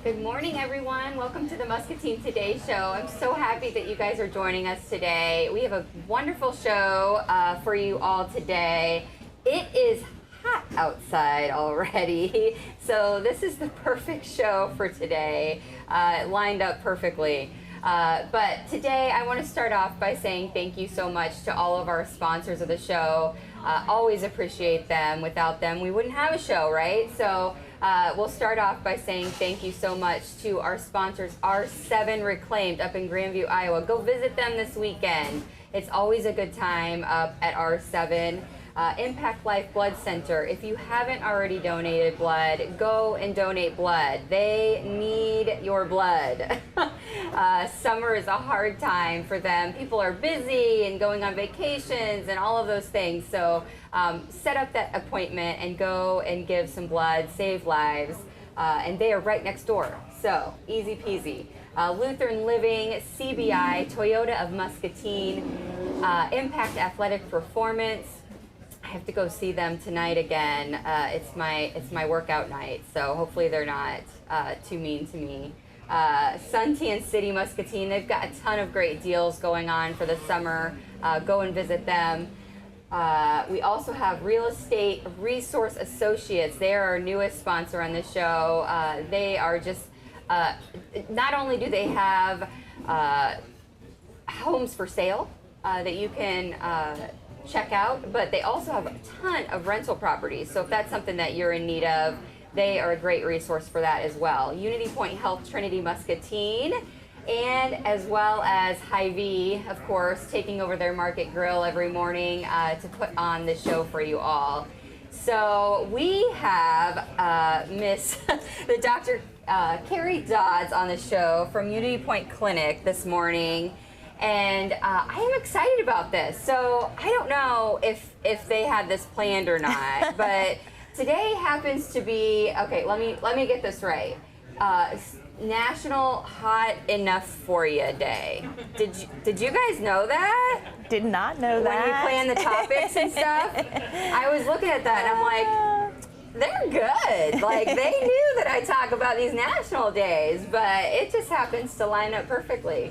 Good morning, everyone. Welcome to the Muscatine Today Show. I'm so happy that you guys are joining us today. We have a wonderful show for you all today. It is hot outside already, so this is the perfect show for today. Lined up perfectly. But today I want to start off by saying thank you so much to all of our sponsors of the show. Always appreciate them. Without them, we wouldn't have a show, right? So we'll start off by saying thank you so much to our sponsors, R7 Reclaimed up in Grandview, Iowa. Go visit them this weekend. It's always a good time up at R7. Impact Life Blood Center. If you haven't already donated blood, go and donate blood. They need your blood. Summer is a hard time for them. People are busy and going on vacations and all of those things. So set up that appointment and go and give some blood, save lives. And they are right next door. So easy peasy. Lutheran Living, CBI, Toyota of Muscatine, Impact Athletic Performance. I have to go see them tonight again. It's my workout night, so hopefully they're not too mean to me. Suntan City Muscatine, they've got a ton of great deals going on for the summer. Go and visit them. We also have Real Estate Resource Associates. They are our newest sponsor on the show. They are just, not only do they have homes for sale that you can check out, but they also have a ton of rental properties. So if that's something that you're in need of, they are a great resource for that as well. Unity Point Health, Trinity Muscatine, and as well as Hy-Vee, of course, taking over their Market Grill every morning to put on the show for you all. So we have the Dr. Kari Dodds on the show from Unity Point Clinic this morning. And I am excited about this. So I don't know if they had this planned or not, but today happens to be, okay, let me get this right. National Hot Enough For You Day. Did you guys know that? Did not know that. When you plan the topics and stuff, I was looking at that and I'm like, they're good. Like, they knew that I talk about these national days, but it just happens to line up perfectly.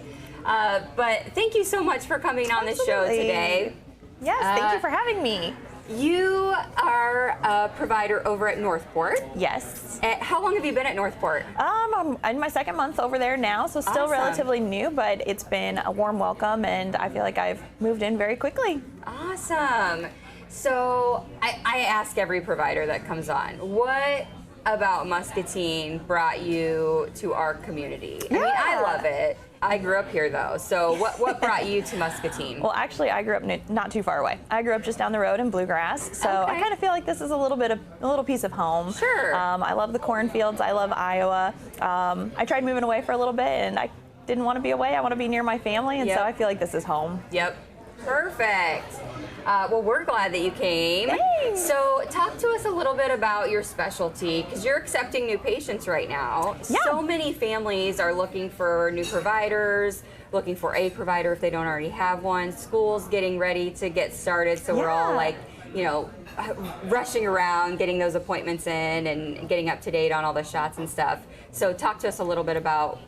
But thank you so much for coming on the show today. Yes, thank you for having me. You are a provider over at Northport. Yes. How long have you been at Northport? I'm in my second month over there now, so still Awesome. Relatively new, but it's been a warm welcome, and I feel like I've moved in very quickly. Awesome. So I ask every provider that comes on, what about Muscatine brought you to our community? I mean, I love it. I grew up here though, so what brought you to Muscatine? Well, actually, I grew up not too far away. I grew up just down the road in Bluegrass, so I kind of feel like this is a little piece of home. Sure. I love the cornfields. I love Iowa. I tried moving away for a little bit, and I didn't want to be away. I want to be near my family, and so I feel like this is home. Yep. Perfect. Well, we're glad that you came. Thanks. So talk to us a little bit about your specialty, because you're accepting new patients right now. Yeah. So many families are looking for new providers, looking for a provider if they don't already have one. School's getting ready to get started, so we're all like, you know, rushing around, getting those appointments in and getting up to date on all the shots and stuff. So talk to us a little bit about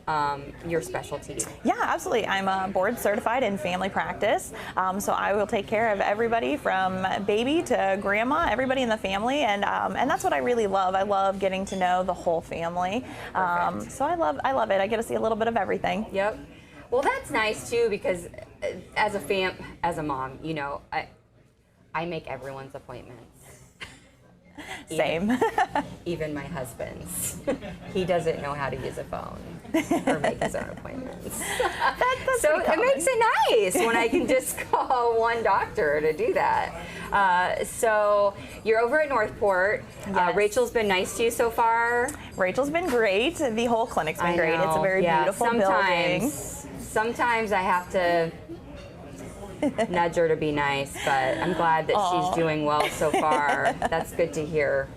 your specialty. Yeah, absolutely. I'm board certified in family practice, so I will take care of everybody from baby to grandma, everybody in the family, and that's what I really love. I love getting to know the whole family. So I love it. I get to see a little bit of everything. Yep. Well, that's nice too, because as a mom, you know, I make everyone's appointments. Same. Even my husband's. He doesn't know how to use a phone or make his own appointments. That's so it makes it nice when I can just call one doctor to do that. So you're over at Northport. Yes. Rachel's been nice to you so far? Rachel's been great. The whole clinic's been great. It's a very beautiful building. Sometimes I have to nudge her to be nice, but I'm glad that she's doing well so far. That's good to hear.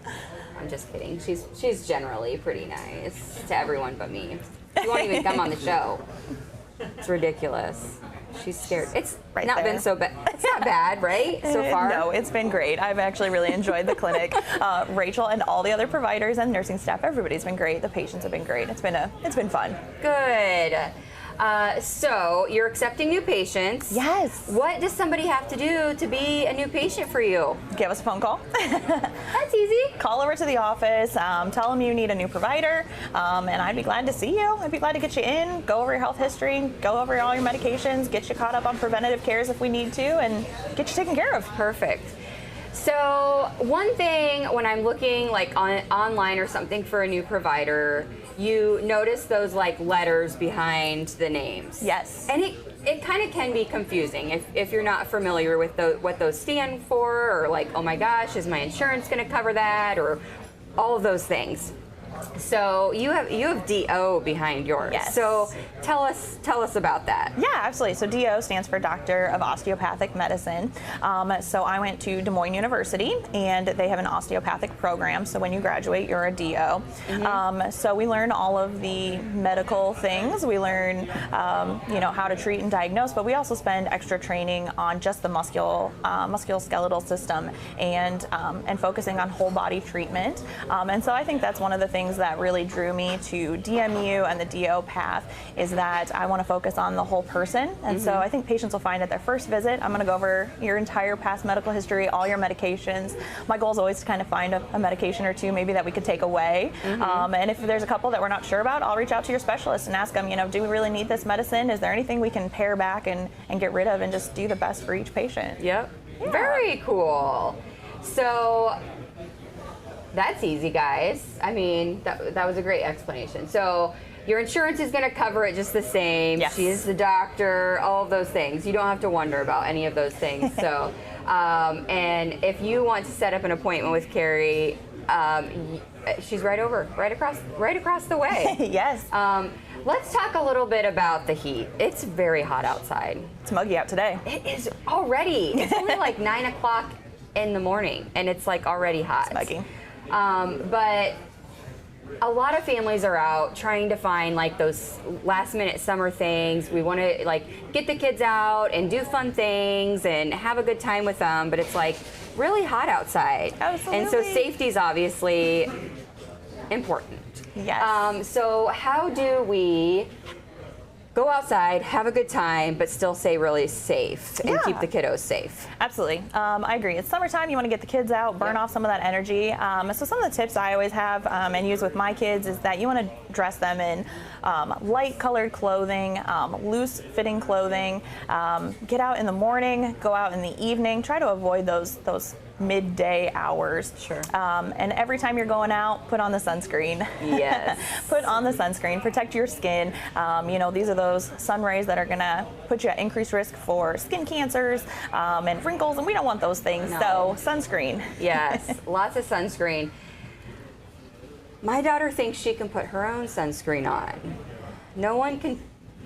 I'm just kidding. She's generally pretty nice to everyone but me. She won't even come on the show. It's ridiculous. She's scared. It's Right not there. been so bad. It's not bad, right? So far? No, it's been great. I've actually really enjoyed the clinic. Rachel and all the other providers and nursing staff, everybody's been great. The patients have been great. It's been fun. Good. So you're accepting new patients. Yes. What does somebody have to do to be a new patient for you? Give us a phone call. That's easy. Call over to the office, tell them you need a new provider, and I'd be glad to see you. I'd be glad to get you in, go over your health history, go over all your medications, get you caught up on preventative cares if we need to, and get you taken care of. Perfect. So one thing when I'm looking like online or something for a new provider, you notice those like letters behind the names. Yes. And it kind of can be confusing if you're not familiar with what those stand for, or like, oh my gosh, is my insurance going to cover that, or all of those things. So you have DO behind yours. Yes. So tell us about that. Yeah, absolutely. So DO stands for Doctor of Osteopathic Medicine. So I went to Des Moines University, and they have an osteopathic program. So when you graduate, you're a DO. So we learn all of the medical things. We learn, how to treat and diagnose, but we also spend extra training on just the musculoskeletal system and focusing on whole body treatment. And so I think that's one of the things that really drew me to DMU and the DO path, is that I want to focus on the whole person. And so I think patients will find at their first visit, I'm going to go over your entire past medical history, all your medications. My goal is always to kind of find a medication or two maybe that we could take away. And if there's a couple that we're not sure about, I'll reach out to your specialist and ask them, do we really need this medicine? Is there anything we can pare back and get rid of and just do the best for each patient? Yep. Yeah. Very cool. So that's easy, guys. I mean, that was a great explanation. So your insurance is going to cover it just the same. Yes. She is the doctor, all of those things. You don't have to wonder about any of those things. So, and if you want to set up an appointment with Kari, she's right across the way. Yes. Let's talk a little bit about the heat. It's very hot outside. It's muggy out today. It is already. It's only like 9 o'clock in the morning, and it's like already hot. It's muggy. But a lot of families are out trying to find like those last minute summer things. We want to like get the kids out and do fun things and have a good time with them, but it's like really hot outside. Absolutely. And so safety is obviously important. Yes. So how do we go outside, have a good time, but still stay really safe and keep the kiddos safe? Absolutely. I agree. It's summertime. You want to get the kids out, burn off some of that energy. So some of the tips I always have and use with my kids is that you want to dress them in light colored clothing, loose fitting clothing. Get out in the morning, go out in the evening. Try to avoid those midday hours. Sure. And every time you're going out, put on the sunscreen. Yes. Put on the sunscreen, protect your skin. These are those sun rays that are going to put you at increased risk for skin cancers and wrinkles, and we don't want those things. No. So sunscreen. Yes, lots of sunscreen. My daughter thinks she can put her own sunscreen on. No one can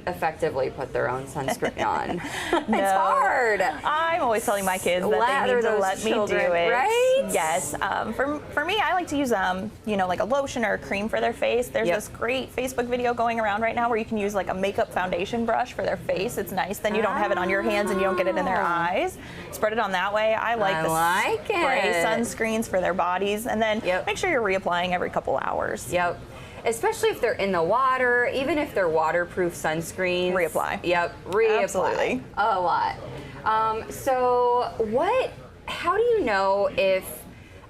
effectively put their own sunscreen on. It's hard. I'm always telling my kids that they need to let me do it. Right? Yes. For me, I like to use like a lotion or a cream for their face. There's this great Facebook video going around right now where you can use like a makeup foundation brush for their face. It's nice. Then you don't have it on your hands and you don't get it in their eyes. Spread it on that way. I like spray sunscreens for their bodies, and then make sure you're reapplying every couple hours. Yep. Especially if they're in the water, even if they're waterproof sunscreens. Reapply. Yep, reapply. Absolutely. A lot. So how do you know if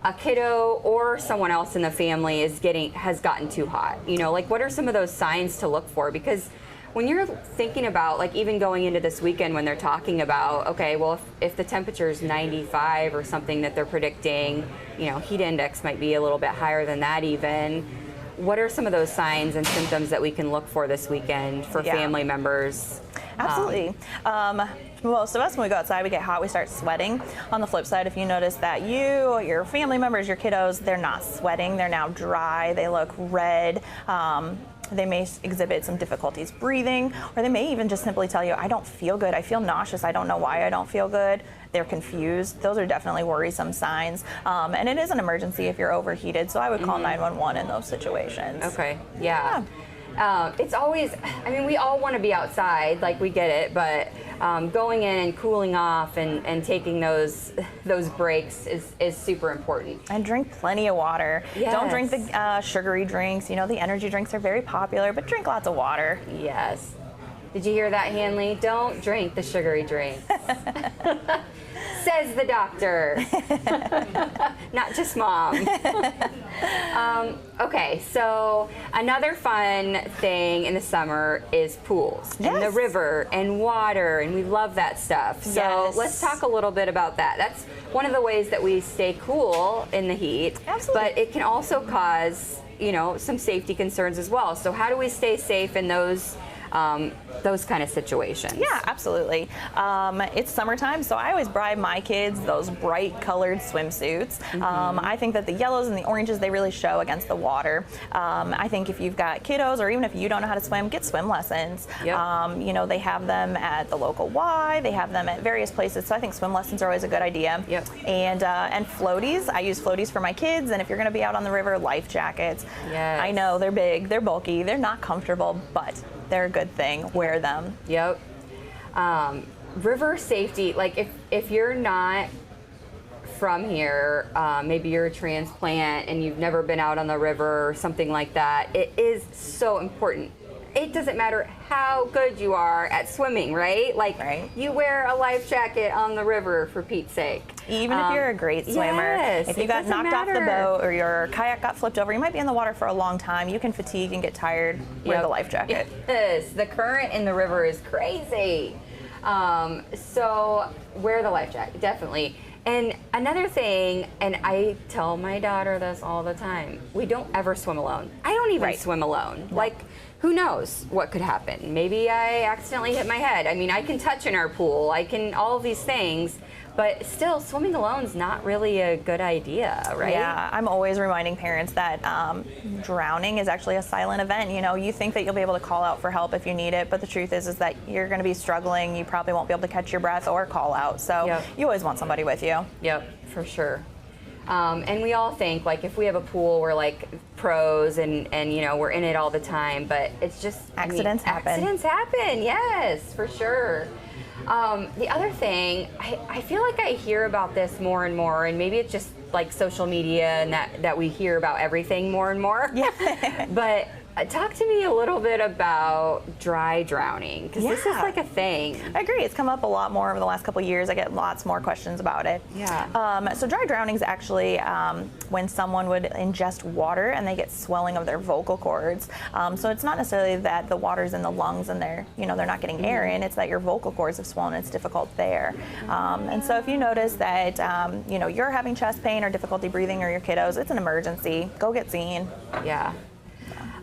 a kiddo or someone else in the family has gotten too hot? What are some of those signs to look for? Because when you're thinking about like even going into this weekend when they're talking about, okay, well, if the temperature is 95 or something that they're predicting, heat index might be a little bit higher than that even. What are some of those signs and symptoms that we can look for this weekend for family members? Absolutely. Most of us, when we go outside, we get hot, we start sweating. On the flip side, if you notice that your family members, your kiddos, they're not sweating, they're now dry, they look red, they may exhibit some difficulties breathing, or they may even just simply tell you, I don't feel good, I feel nauseous, I don't know why I don't feel good. They're confused. Those are definitely worrisome signs. And it is an emergency if you're overheated, so I would call 911 in those situations. Okay, yeah. it's always, I mean, we all want to be outside, like we get it, but going in and cooling off and taking those breaks is super important. And drink plenty of water. Yes. Don't drink the sugary drinks. You know, the energy drinks are very popular, but drink lots of water. Yes. Did you hear that, Hanley? Don't drink the sugary drinks. Says the doctor. Not just mom. Okay, so another fun thing in the summer is pools and the river and water, and we love that stuff. So let's talk a little bit about that. That's one of the ways that we stay cool in the heat. Absolutely. But it can also cause, you know, some safety concerns as well. So how do we stay safe in those kind of situations? Yeah, absolutely. It's summertime, so I always bribe my kids those bright colored swimsuits. I think that the yellows and the oranges, they really show against the water. I think if you've got kiddos, or even if you don't know how to swim, get swim lessons. You know, they have them at the local Y, they have them at various places, so I think swim lessons are always a good idea. And floaties, I use floaties for my kids, and if you're gonna be out on the river, life jackets. I know, they're big, they're bulky, they're not comfortable, but they're a good thing. Wear them. River safety, like if you're not from here, maybe you're a transplant and you've never been out on the river or something like that, it is so important. It doesn't matter how good you are at swimming, right? Like, you wear a life jacket on the river, for Pete's sake. Even if you're a great swimmer, if you got knocked off the boat or your kayak got flipped over, you might be in the water for a long time. You can fatigue and get tired. Wear the life jacket. Yes, the current in the river is crazy. So wear the life jacket, definitely. And another thing, and I tell my daughter this all the time, we don't ever swim alone. I don't even swim alone. Like, who knows what could happen? Maybe I accidentally hit my head. I mean, I can touch in our pool. I can, all of these things. But still, swimming alone is not really a good idea, right? Yeah, I'm always reminding parents that drowning is actually a silent event. You know, you think that you'll be able to call out for help if you need it, but the truth is that you're going to be struggling. You probably won't be able to catch your breath or call out. So you always want somebody with you. Yep, for sure. And we all think, like, if we have a pool, we're like pros and you know, we're in it all the time, but it's just accidents happen. Accidents happen, yes, for sure. The other thing, I feel like I hear about this more and more, and maybe it's just like social media and that we hear about everything more and more. But talk to me a little bit about dry drowning, because this is like a thing. I agree. It's come up a lot more over the last couple of years. I get lots more questions about it. So dry drowning is actually when someone would ingest water and they get swelling of their vocal cords. So it's not necessarily that the water's in the lungs and they're not getting air in. It's that your vocal cords have swollen. It's difficult there. And so if you notice that you're having chest pain or difficulty breathing, or your kiddos, it's an emergency. Go get seen.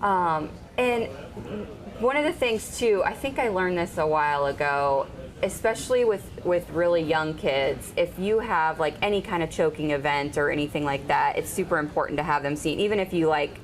And one of the things too, I think I learned this a while ago, especially with really young kids, if you have like any kind of choking event or anything like that, it's super important to have them seen. Even if you like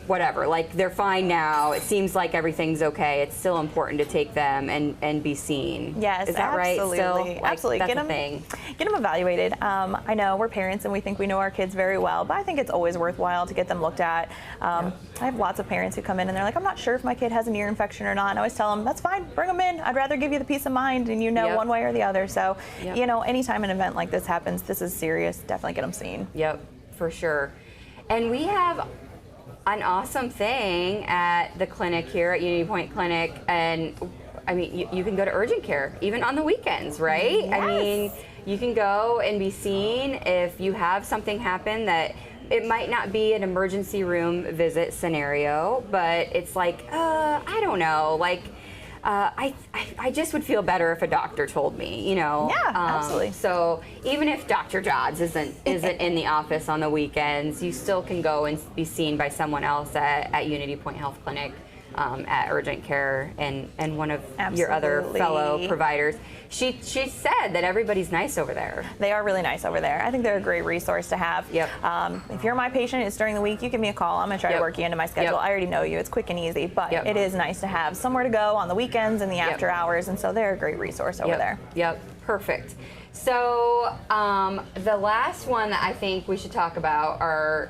whatever, like they're fine now, it seems like everything's okay, it's still important to take them and be seen. Yes, is that absolutely. right? Still? Like, absolutely. That's Get a thing. Get them evaluated. I know we're parents and we think we know our kids very well, but I think it's always worthwhile to get them looked at. I have lots of parents who come in and they're like, I'm not sure if my kid has an ear infection or not. And I always tell them, that's fine, bring them in. I'd rather give you the peace of mind and one way or the other. So, anytime an event like this happens, this is serious, definitely get them seen. Yep, for sure. And we have an awesome thing at the clinic here at Unity Point Clinic, and I mean, you can go to urgent care even on the weekends, right? I mean, you can go and be seen if you have something happen that it might not be an emergency room visit scenario, but it's like, I don't know, like, I just would feel better if a doctor told me, absolutely. So even if Dr. Dodds isn't in the office on the weekends, you still can go and be seen by someone else at Unity Point Health Clinic, at urgent care, and one of your other fellow providers. She said that everybody's nice over there. They are really nice over there. I think they're a great resource to have. If you're my patient, it's during the week, you give me a call. I'm going to try to work you into my schedule. I already know you. It's quick and easy, but it is nice to have somewhere to go on the weekends and the after hours, and so they're a great resource over there. Perfect. So the last one that I think we should talk about are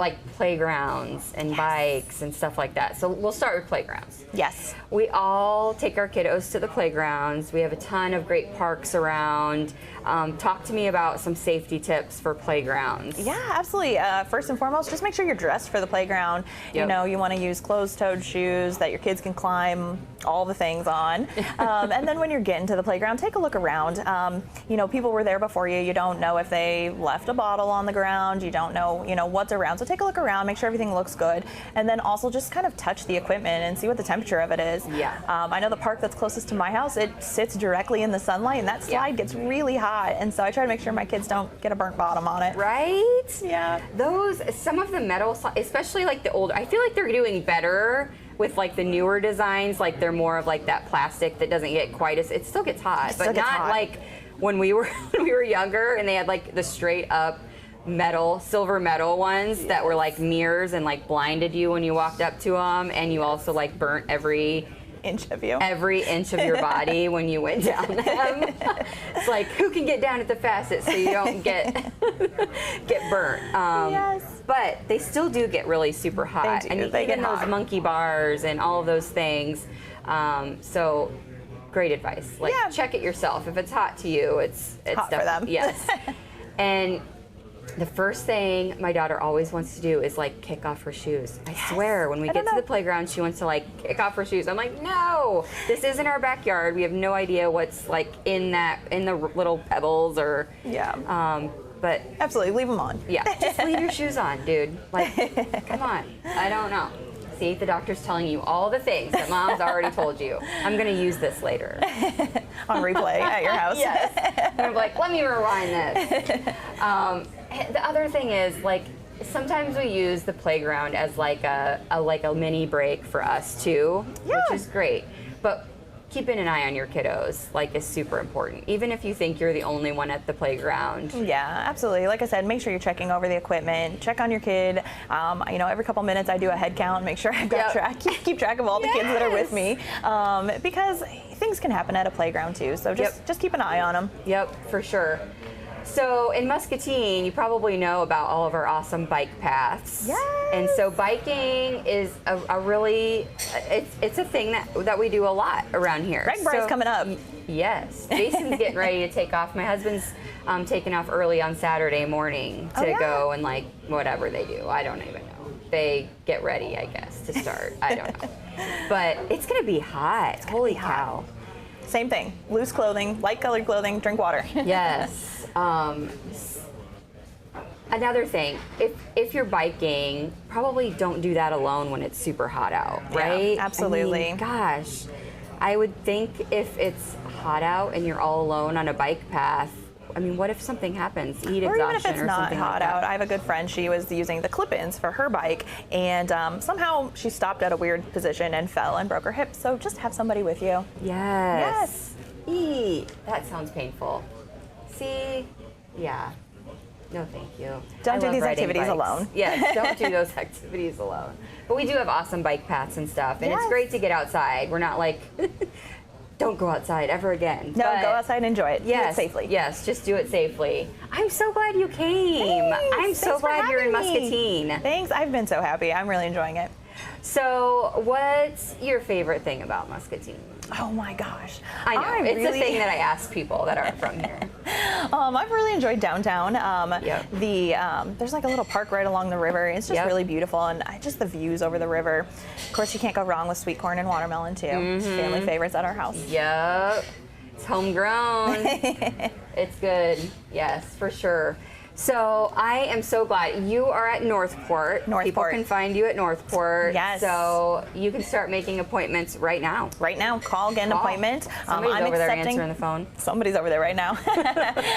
like playgrounds and bikes and stuff like that. So we'll start with playgrounds. Yes. We all take our kiddos to the playgrounds. We have a ton of great parks around. Talk to me about some safety tips for playgrounds. Yeah, absolutely. First and foremost, just make sure you're dressed for the playground. You know, you want to use closed-toed shoes that your kids can climb all the things on. And then when you're getting to the playground, take a look around. You know, people were there before you. You don't know if they left a bottle on the ground. You don't know, what's around. So take a look around, make sure everything looks good. And then also just kind of touch the equipment and see what the temperature of it is. Yeah. I know the park that's closest to my house, it sits directly in the sunlight, and that slide gets really hot. And so I try to make sure my kids don't get a burnt bottom on it. Right? Yeah. Some of the metal, especially like the older, I feel like they're doing better with like the newer designs. Like they're more of like that plastic that doesn't get quite as, it still gets hot, but not like when we were younger and they had like the straight up silver metal ones that were like mirrors and like blinded you when you walked up to them, and you also like burnt every inch of your body when you went down them. It's like, who can get down it the fastest so you don't get burnt. Yes. But they still do get really super hot. They do. And even those monkey bars and all of those things. So great advice. Like, check it yourself. If it's hot to you, it's hot for them. Yes. And the first thing my daughter always wants to do is like kick off her shoes. I swear, when we get to the playground, she wants to like kick off her shoes. I'm like, no, this isn't our backyard. We have no idea what's like in the little pebbles or. Yeah. But absolutely, leave them on. Yeah, just leave your shoes on, dude. Like, come on. I don't know. See, the doctor's telling you all the things that mom's already told you. I'm going to use this later. On replay at your house. Yes. I'm like, let me rewind this. The other thing is, like, sometimes we use the playground as like a mini break for us too, which is great. But keeping an eye on your kiddos is super important, even if you think you're the only one at the playground. Yeah, absolutely. Like I said, make sure you're checking over the equipment, check on your kid. Every couple minutes I do a head count, make sure I've got keep track of all the kids that are with me, because things can happen at a playground too. So just keep an eye on them. Yep, for sure. So in Muscatine, you probably know about all of our awesome bike paths. Yes. And so biking is a really, it's a thing that we do a lot around here. Greg Bry's coming up. Yes. Jason's getting ready to take off. My husband's taking off early on Saturday morning to go and like whatever they do. I don't even know. They get ready, I guess, to start. I don't know. But it's going to be hot. Holy cow. Same thing. Loose clothing, light colored clothing, drink water. Yes. Another thing, if you're biking, probably don't do that alone when it's super hot out, right? Yeah, absolutely. I mean, gosh, I would think if it's hot out and you're all alone on a bike path, I mean, what if something happens? Heat exhaustion or something like that. Or even if it's not hot out. I have a good friend, she was using the clip-ins for her bike, and somehow she stopped at a weird position and fell and broke her hip. So just have somebody with you. Yes. That sounds painful. See? Yeah. No, thank you. Don't do these activities alone. Yes, don't do those activities alone. But we do have awesome bike paths and stuff, and it's great to get outside. We're not like, don't go outside ever again. No, go outside and enjoy it. Yes, do it safely. Yes, just do it safely. I'm so glad you came. Thanks. I'm so glad you're in Muscatine. Thanks. I've been so happy. I'm really enjoying it. So, what's your favorite thing about Muscatine? Oh my gosh. I know. It's a thing that I ask people that aren't from here. I've really enjoyed downtown. There's like a little park right along the river. It's just really beautiful, and just the views over the river. Of course, you can't go wrong with sweet corn and watermelon too. Family favorites at our house. Yep. It's homegrown. It's good. Yes, for sure. So I am so glad you are at Northport. People can find you at Northport. Yes. So you can start making appointments right now. Right now. Get an appointment. Somebody's over there answering the phone. Somebody's over there right now.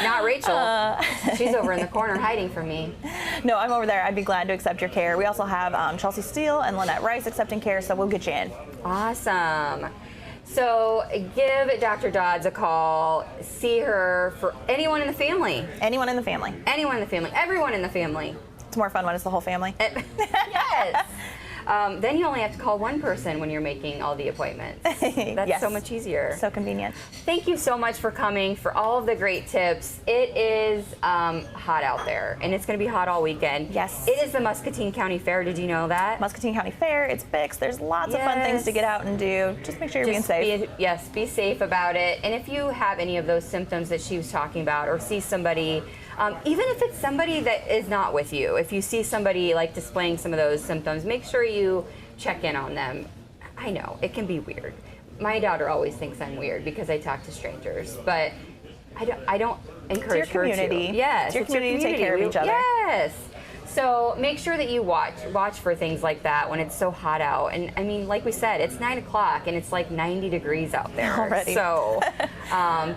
Not Rachel. She's over in the corner hiding from me. No, I'm over there. I'd be glad to accept your care. We also have Chelsea Steele and Lynette Rice accepting care, so we'll get you in. Awesome. So give Dr. Dodds a call. See her for anyone in the family. Anyone in the family. Anyone in the family. Everyone in the family. It's more fun when it's the whole family. Yes. then you only have to call one person when you're making all the appointments. That's Yes. so much easier. So convenient. Thank you so much for coming, for all of the great tips. It is hot out there, and it's going to be hot all weekend. Yes. It is the Muscatine County Fair. Did you know that? Muscatine County Fair, it's fixed. There's lots of fun things to get out and do. Just make sure you're being safe. Be safe about it. And if you have any of those symptoms that she was talking about, or see somebody, even if it's somebody that is not with you, if you see somebody like displaying some of those symptoms, make sure you check in on them. I know, it can be weird. My daughter always thinks I'm weird because I talk to strangers, but I don't encourage her to. It's your community. Yes, It's your community to take care of each other. Yes. So make sure that you watch for things like that when it's so hot out. And I mean, like we said, it's 9 o'clock and it's like 90 degrees out there Already. So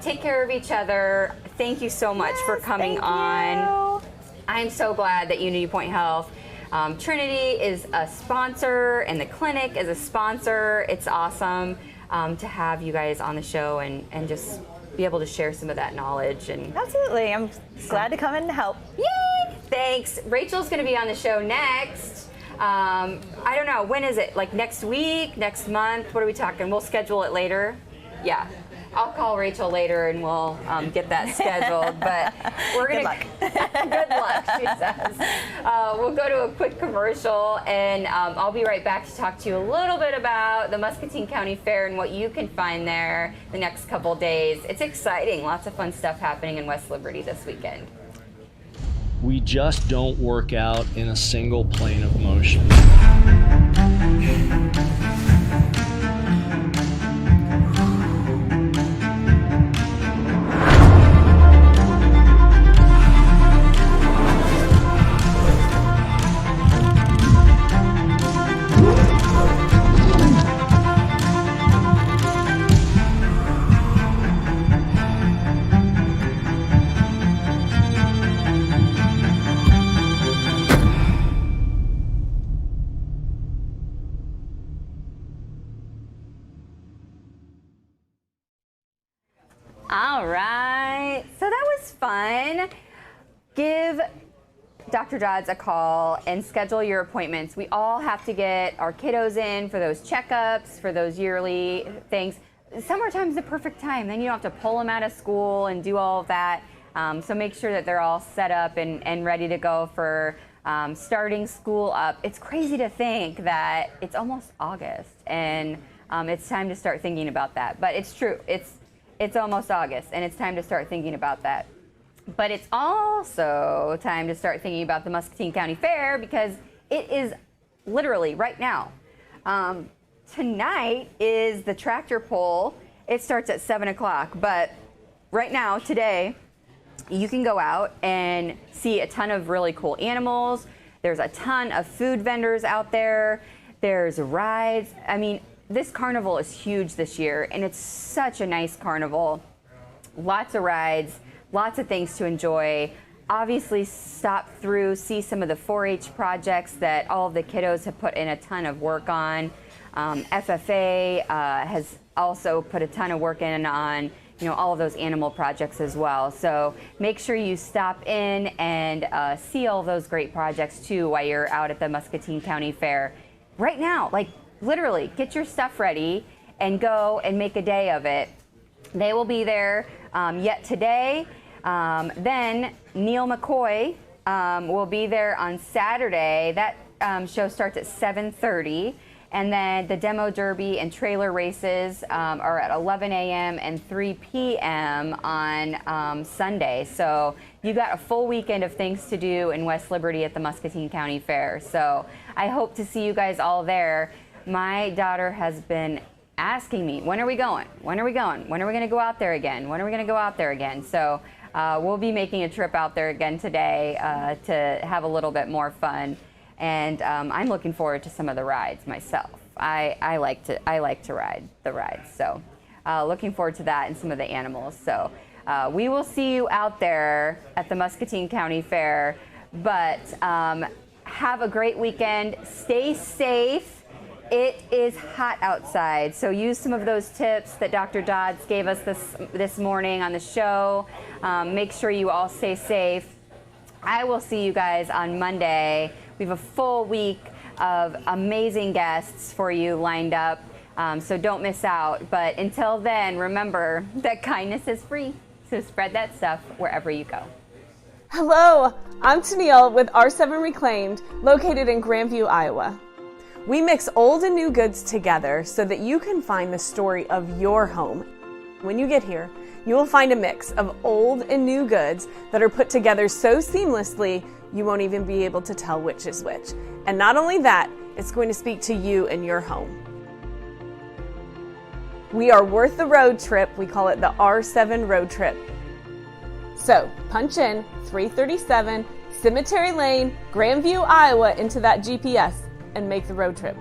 take care of each other. Thank you so much for coming on. I'm so glad that Unity Point Health Trinity is a sponsor and the clinic is a sponsor. It's awesome to have you guys on the show and just be able to share some of that knowledge. And Absolutely. I'm glad to come in and help. yay! Thanks. Rachel's going to be on the show next. I don't know. When is it? Like next week? Next month? What are we talking? We'll schedule it later. Yeah. I'll call Rachel later and we'll get that scheduled. But we're gonna Good luck. good luck, she says. We'll go to a quick commercial and I'll be right back to talk to you a little bit about the Muscatine County Fair and what you can find there the next couple days. It's exciting. Lots of fun stuff happening in West Liberty this weekend. We just don't work out in a single plane of motion. All right, so that was fun. Give Dr. Dodds a call and schedule your appointments. We all have to get our kiddos in for those checkups, for those yearly things. Summertime's the perfect time. Then you don't have to pull them out of school and do all of that. So make sure that they're all set up and ready to go for starting school up. It's crazy to think that it's almost August and it's time to start thinking about that. But it's true. It's almost August, and it's time to start thinking about that. But it's also time to start thinking about the Muscatine County Fair because it is literally right now. Tonight is the tractor pull. It starts at 7 o'clock, but right now, today, you can go out and see a ton of really cool animals. There's a ton of food vendors out there. There's rides. I mean, this carnival is huge this year, and it's such a nice carnival. Lots of rides, lots of things to enjoy. Obviously, stop through, see some of the 4-H projects that all of the kiddos have put in a ton of work on. FFA has also put a ton of work in on all of those animal projects as well. So make sure you stop in and see all those great projects too while you're out at the Muscatine County Fair. Right now, like literally, get your stuff ready and go and make a day of it. They will be there yet today. Then Neil McCoy will be there on Saturday. That show starts at 7:30. And then the demo derby and trailer races are at 11 a.m. and 3 p.m. on Sunday. So you got a full weekend of things to do in West Liberty at the Muscatine County Fair. So I hope to see you guys all there. My daughter has been asking me, when are we going? When are we going? When are we going to go out there again? When are we going to go out there again? So we'll be making a trip out there again today to have a little bit more fun. And I'm looking forward to some of the rides myself. I like to ride the rides. So looking forward to that and some of the animals. So we will see you out there at the Muscatine County Fair. But have a great weekend. Stay safe. It is hot outside, so use some of those tips that Dr. Dodds gave us this morning on the show. Make sure you all stay safe. I will see you guys on Monday. We have a full week of amazing guests for you lined up. So don't miss out. But until then, remember that kindness is free. So spread that stuff wherever you go. Hello, I'm Tennille with R7 Reclaimed, located in Grandview, Iowa. We mix old and new goods together so that you can find the story of your home. When you get here, you will find a mix of old and new goods that are put together so seamlessly you won't even be able to tell which is which. And not only that, it's going to speak to you and your home. We are worth the road trip. We call it the R7 road trip. So punch in 337 Cemetery Lane, Grandview, Iowa into that GPS and make the road trip.